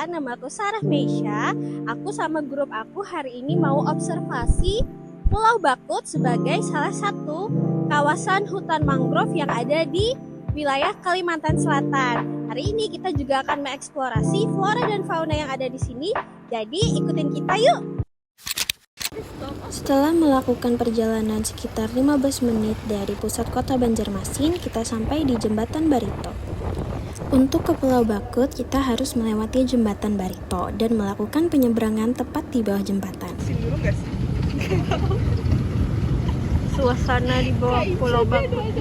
perkenalkan, nama aku Sarah Meisha. Aku sama grup aku hari ini mau observasi Pulau Bakut sebagai salah satu kawasan hutan mangrove yang ada di wilayah Kalimantan Selatan. Hari ini kita juga akan mengeksplorasi flora dan fauna yang ada di sini. Jadi ikutin kita yuk! Setelah melakukan perjalanan sekitar 15 menit dari pusat kota Banjarmasin, kita sampai di Jembatan Barito. Untuk ke Pulau Bakut, kita harus melewati Jembatan Barito dan melakukan penyeberangan tepat di bawah jembatan. Suasana di bawah Pulau Bakut.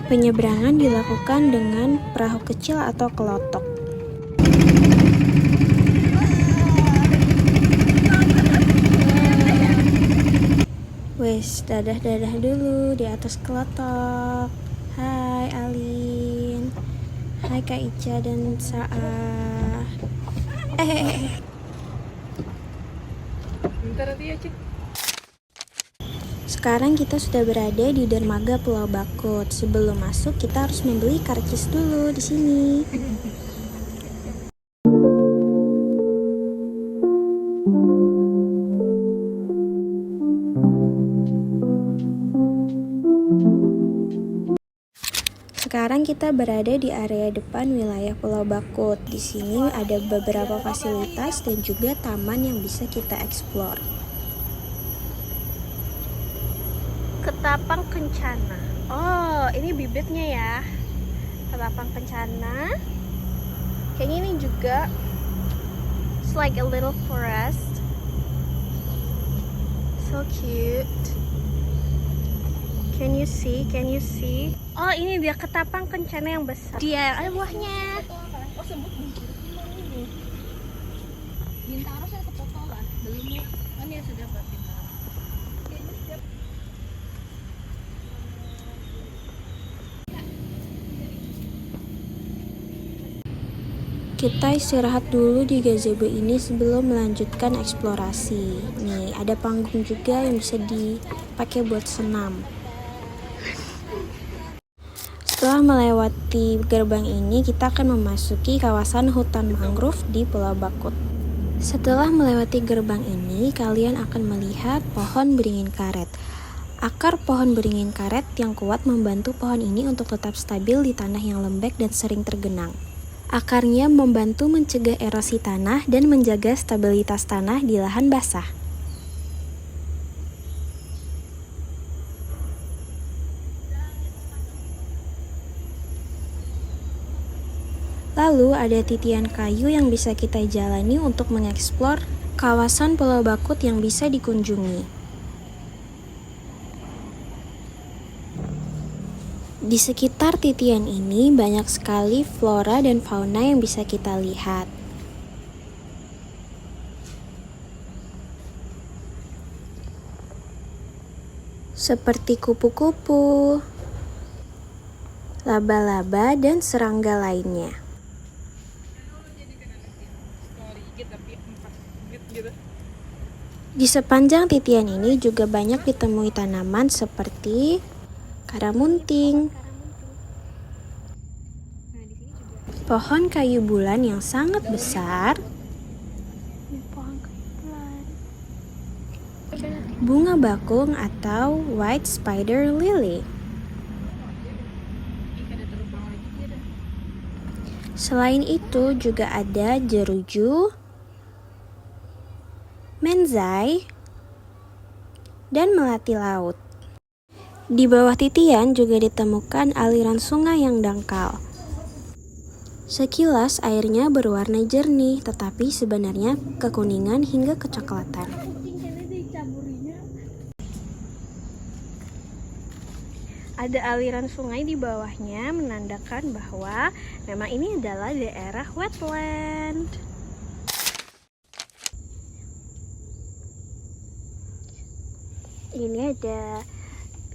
Penyeberangan dilakukan dengan perahu kecil atau kelotok. Wes, dadah-dadah dulu di atas kelotok. Hai Alin. Hai Kak Ica dan Saah. Sekarang kita sudah berada di dermaga Pulau Bakut. Sebelum masuk, kita harus membeli karcis dulu di sini. Sekarang kita berada di area depan wilayah Pulau Bakut. Di sini ada beberapa fasilitas dan juga taman yang bisa kita eksplor. Ketapang Kencana. Oh, ini bibitnya ya. Ketapang Kencana. Kayaknya ini juga it's like a little forest. So cute. Can you see? Can you see? Oh, ini dia ketapang kencana yang besar. Dia ada buahnya. Oh, sebut Bintaro saya kepotolan. Belum kan ya sudah buat Bintaro. Kita istirahat dulu di gazebo ini sebelum melanjutkan eksplorasi. Nih, ada panggung juga yang bisa dipakai buat senam. Setelah melewati gerbang ini, kita akan memasuki kawasan hutan mangrove di Pulau Bakut. Setelah melewati gerbang ini, kalian akan melihat pohon beringin karet. Akar pohon beringin karet yang kuat membantu pohon ini untuk tetap stabil di tanah yang lembek dan sering tergenang. Akarnya membantu mencegah erosi tanah dan menjaga stabilitas tanah di lahan basah. Lalu ada titian kayu yang bisa kita jalani untuk mengeksplor kawasan Pulau Bakut yang bisa dikunjungi. Di sekitar titian ini banyak sekali flora dan fauna yang bisa kita lihat. Seperti kupu-kupu, laba-laba, dan serangga lainnya. Di sepanjang titian ini juga banyak ditemui tanaman seperti karamunting, pohon kayu bulan yang sangat besar, bunga bakung atau white spider lily. Selain itu juga ada jeruju, menzai, dan melati laut. Di bawah titian juga ditemukan aliran sungai yang dangkal. Sekilas airnya berwarna jernih, tetapi sebenarnya kekuningan hingga kecoklatan. Ada aliran sungai di bawahnya menandakan bahwa memang ini adalah daerah wetland. Ini ada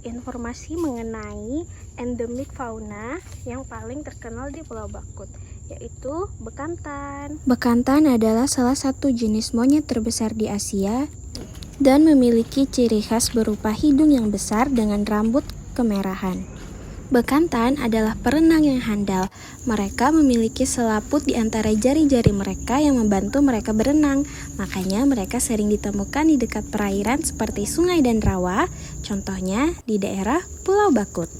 informasi mengenai endemik fauna yang paling terkenal di Pulau Bakut, yaitu bekantan. Bekantan adalah salah satu jenis monyet terbesar di Asia dan memiliki ciri khas berupa hidung yang besar dengan rambut kemerahan. Bekantan adalah perenang yang handal. Mereka memiliki selaput di antara jari-jari mereka yang membantu mereka berenang. Makanya mereka sering ditemukan di dekat perairan seperti sungai dan rawa, contohnya di daerah Pulau Bakut.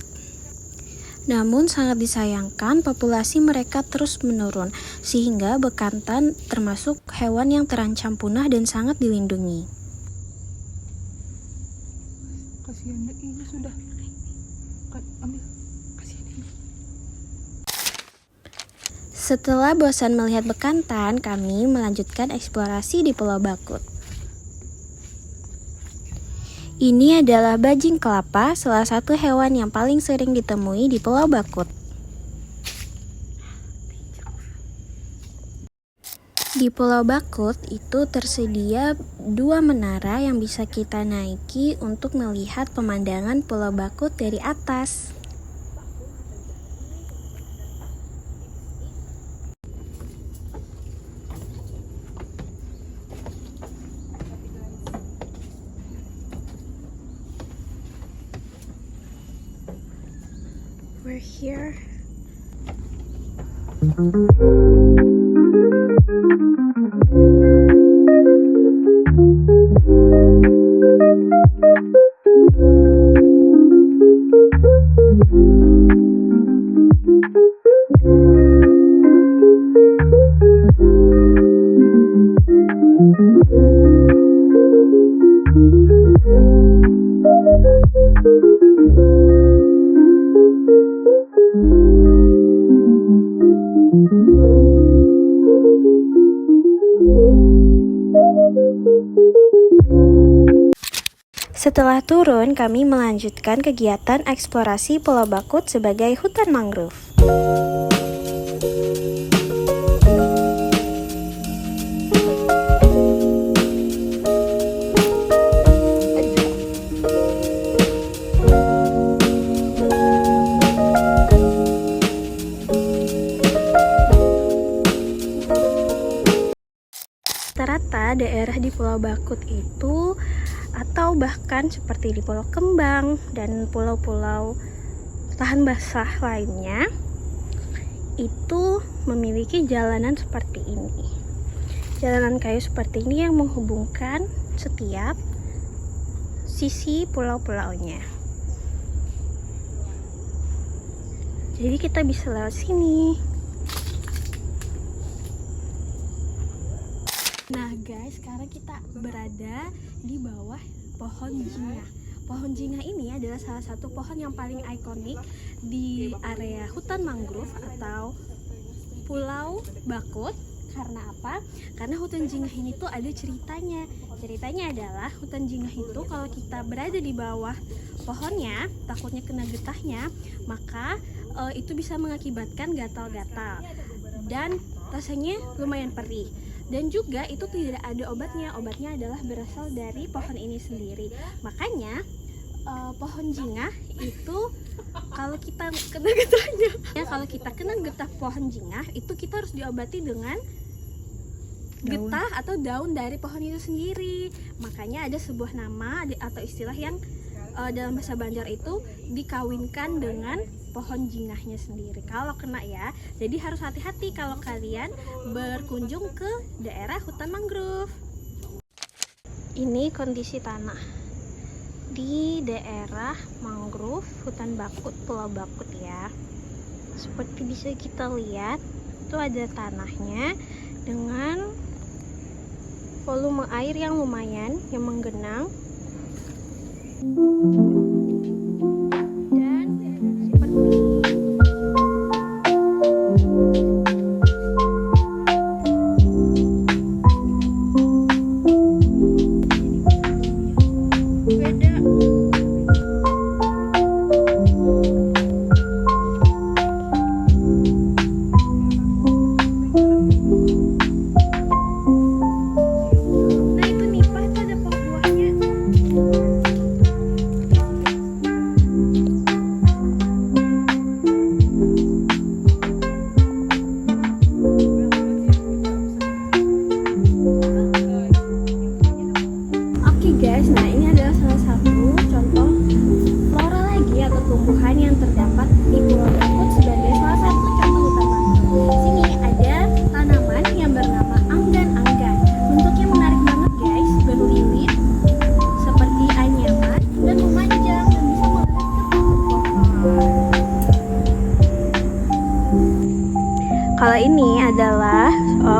Namun sangat disayangkan populasi mereka terus menurun, sehingga bekantan termasuk hewan yang terancam punah dan sangat dilindungi. Kasihan ini sudah. Ambil. Kasihan ini. Setelah bosan melihat bekantan, kami melanjutkan eksplorasi di Pulau Bakut. Ini adalah bajing kelapa, salah satu hewan yang paling sering ditemui di Pulau Bakut. Di Pulau Bakut itu tersedia 2 menara yang bisa kita naiki untuk melihat pemandangan Pulau Bakut dari atas. We're here. Setelah turun, kami melanjutkan kegiatan eksplorasi Pulau Bakut sebagai hutan mangrove. Rata-rata daerah di Pulau Bakut itu atau bahkan seperti di Pulau Kembang dan pulau-pulau tahan basah lainnya itu memiliki jalanan seperti ini. Jalanan kayu seperti ini yang menghubungkan setiap sisi pulau-pulaunya. Jadi kita bisa lewat sini. Nah guys, sekarang kita berada di bawah pohon jingah. Pohon jingah ini adalah salah satu pohon yang paling ikonik di area hutan mangrove atau Pulau Bakut. Karena apa? Karena hutan jingah ini tuh ada ceritanya. Ceritanya adalah hutan jingah itu kalau kita berada di bawah pohonnya, takutnya kena getahnya, maka itu bisa mengakibatkan gatal-gatal dan rasanya lumayan perih. Dan juga itu tidak ada obatnya adalah berasal dari pohon ini sendiri. Makanya pohon jingah itu kalau kita kena getahnya, kalau kita kena getah pohon jingah itu kita harus diobati dengan getah atau daun dari pohon itu sendiri. Makanya ada sebuah nama atau istilah yang dalam bahasa Banjar itu dikawinkan dengan pohon jingahnya sendiri kalau kena ya. Jadi harus hati-hati kalau kalian berkunjung ke daerah hutan mangrove. Ini kondisi tanah di daerah mangrove hutan Bakut Pulau Bakut ya. Seperti bisa kita lihat itu ada tanahnya dengan volume air yang lumayan yang menggenang. Dan seperti beda. Nah itu nih Pak, itu ada buahnya.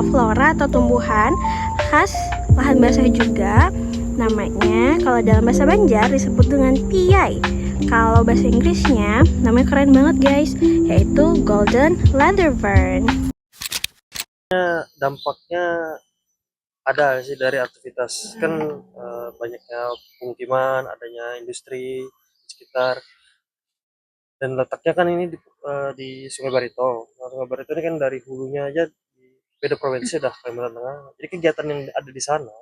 flora atau tumbuhan khas lahan basah juga. Namanya kalau dalam bahasa Banjar disebut dengan tiai. Kalau bahasa Inggrisnya namanya keren banget guys, yaitu golden leatherfern. Dampaknya ada sih dari aktivitas kan banyaknya pemukiman, adanya industri di sekitar, dan letaknya kan ini di Sungai Barito. Nah, Sungai Barito ini kan dari hulunya aja di beda provinsi dah Kalimantan Tengah. Jadi kegiatan yang ada di sana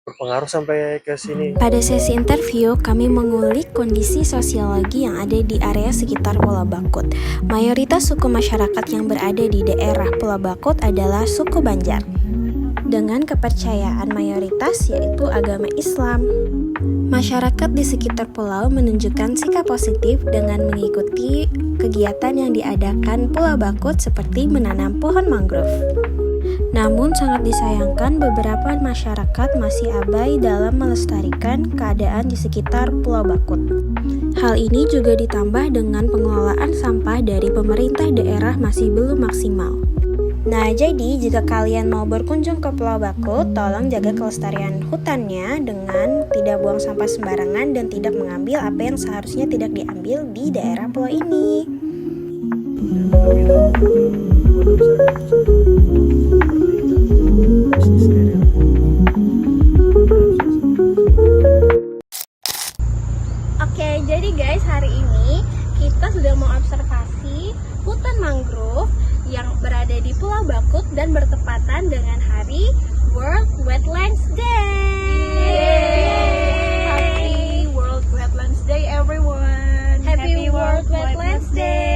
berpengaruh sampai ke sini. Pada sesi interview, kami mengulik kondisi sosiologi yang ada di area sekitar Pulau Bakut. Mayoritas suku masyarakat yang berada di daerah Pulau Bakut adalah suku Banjar, dengan kepercayaan mayoritas yaitu agama Islam. Masyarakat di sekitar pulau menunjukkan sikap positif dengan mengikuti kegiatan yang diadakan Pulau Bakut seperti menanam pohon mangrove. Namun sangat disayangkan beberapa masyarakat masih abai dalam melestarikan keadaan di sekitar Pulau Bakut. Hal ini juga ditambah dengan pengelolaan sampah dari pemerintah daerah masih belum maksimal. Nah, jadi jika kalian mau berkunjung ke Pulau Bakut, tolong jaga kelestarian hutannya dengan tidak buang sampah sembarangan dan tidak mengambil apa yang seharusnya tidak diambil di daerah pulau ini. Oke, jadi guys, hari ini kita sudah mau observasi hutan mangrove yang berada di Pulau Bakut dan bertepatan dengan hari World Wetlands Day. Happy World Wetlands Day everyone. Happy World Wetlands Day.